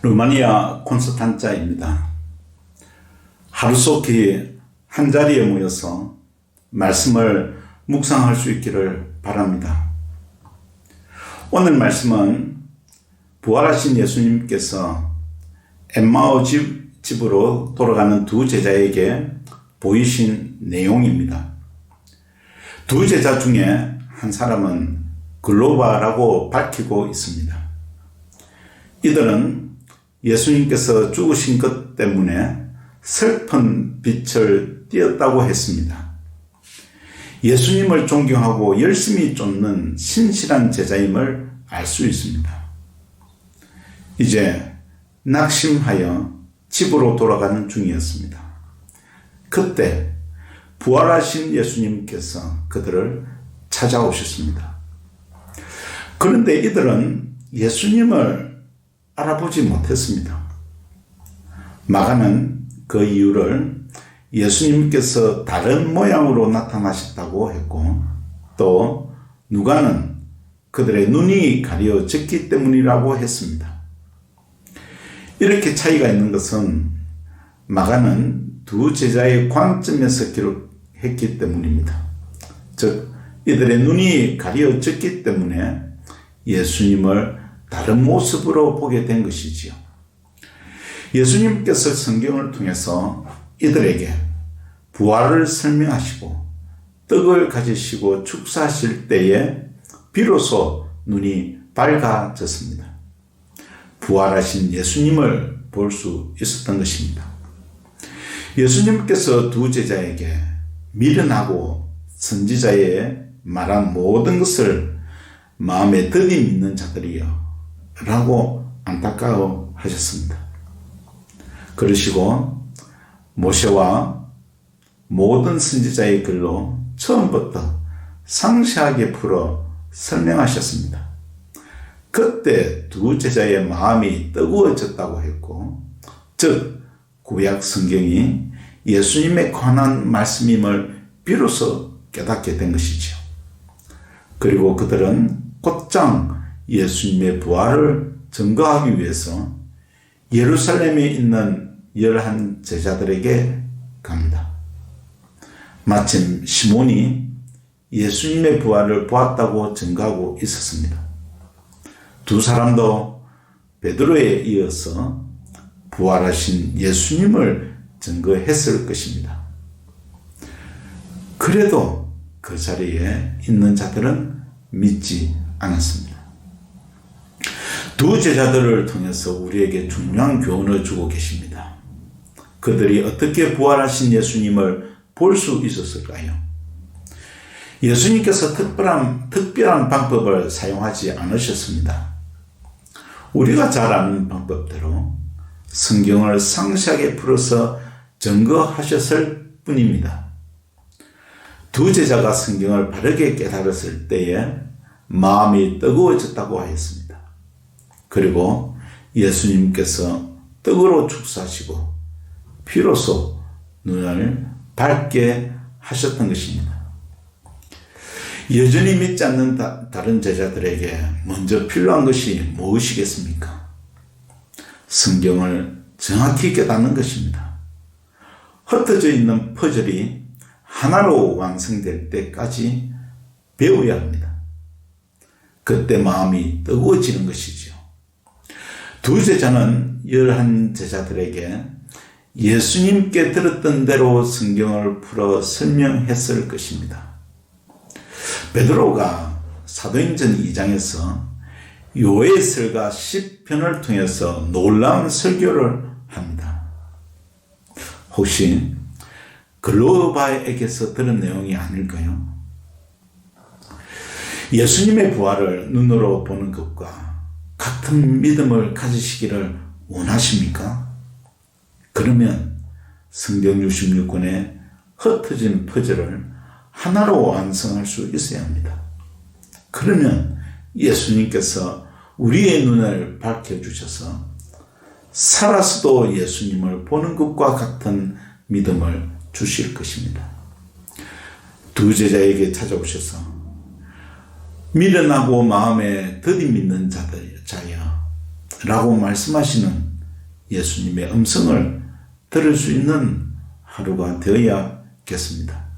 루마니아 콘스탄자입니다. 하루속히 한자리에 모여서 말씀을 묵상할 수 있기를 바랍니다. 오늘 말씀은 부활하신 예수님께서 엠마오 집으로 돌아가는 두 제자에게 보이신 내용입니다. 두 제자 중에 한 사람은 글로바라고 밝히고 있습니다. 이들은 예수님께서 죽으신 것 때문에 슬픈 빛을 띄었다고 했습니다. 예수님을 존경하고 열심히 쫓는 신실한 제자임을 알 수 있습니다. 이제 낙심하여 집으로 돌아가는 중이었습니다. 그때 부활하신 예수님께서 그들을 찾아오셨습니다. 그런데 이들은 예수님을 알아보지 못했습니다. 마가는 그 이유를 예수님께서 다른 모양으로 나타나셨다고 했고, 또 누가는 그들의 눈이 가려졌기 때문이라고 했습니다. 이렇게 차이가 있는 것은 마가는 두 제자의 관점에서 기록했기 때문입니다. 즉, 이들의 눈이 가려졌기 때문에 예수님을 다른 모습으로 보게 된 것이지요. 예수님께서 성경을 통해서 이들에게 부활을 설명하시고 떡을 가지시고 축사하실 때에 비로소 눈이 밝아졌습니다. 부활하신 예수님을 볼 수 있었던 것입니다. 예수님께서 두 제자에게 미련하고 선지자의 말한 모든 것을 마음에 덜이 믿는 자들이여 라고 안타까워 하셨습니다. 그러시고 모세와 모든 선지자의 글로 처음부터 상세하게 풀어 설명하셨습니다. 그때 두 제자의 마음이 뜨거워졌다고 했고, 즉 구약 성경이 예수님에 관한 말씀임을 비로소 깨닫게 된 것이죠. 그리고 그들은 곧장 예수님의 부활을 증거하기 위해서 예루살렘에 있는 11 제자들에게 갑니다. 마침 시몬이 예수님의 부활을 보았다고 증거하고 있었습니다. 두 사람도 베드로에 이어서 부활하신 예수님을 증거했을 것입니다. 그래도 그 자리에 있는 자들은 믿지 않았습니다. 두 제자들을 통해서 우리에게 중요한 교훈을 주고 계십니다. 그들이 어떻게 부활하신 예수님을 볼 수 있었을까요? 예수님께서 특별한 방법을 사용하지 않으셨습니다. 우리가 잘 아는 방법대로 성경을 상세하게 풀어서 증거하셨을 뿐입니다. 두 제자가 성경을 바르게 깨달았을 때에 마음이 뜨거워졌다고 하였습니다. 그리고 예수님께서 떡으로 축사하시고 비로소 눈을 밝게 하셨던 것입니다. 여전히 믿지 않는 다른 제자들에게 먼저 필요한 것이 무엇이겠습니까? 성경을 정확히 깨닫는 것입니다. 흩어져 있는 퍼즐이 하나로 완성될 때까지 배워야 합니다. 그때 마음이 뜨거워지는 것이죠. 두 제자는 11 제자들에게 예수님께 들었던 대로 성경을 풀어 설명했을 것입니다. 베드로가 사도행전 2장에서 요해설과 시편을 통해서 놀라운 설교를 합니다. 혹시 글로바에게서 들은 내용이 아닐까요? 예수님의 부활을 눈으로 보는 것과 같은 믿음을 가지시기를 원하십니까? 그러면 성경 66권의 흩어진 퍼즐을 하나로 완성할 수 있어야 합니다. 그러면 예수님께서 우리의 눈을 밝혀주셔서 살아서도 예수님을 보는 것과 같은 믿음을 주실 것입니다. 두 제자에게 찾아오셔서 미련하고 마음에 더디 믿는 자여, 라고 말씀하시는 예수님의 음성을 들을 수 있는 하루가 되어야겠습니다.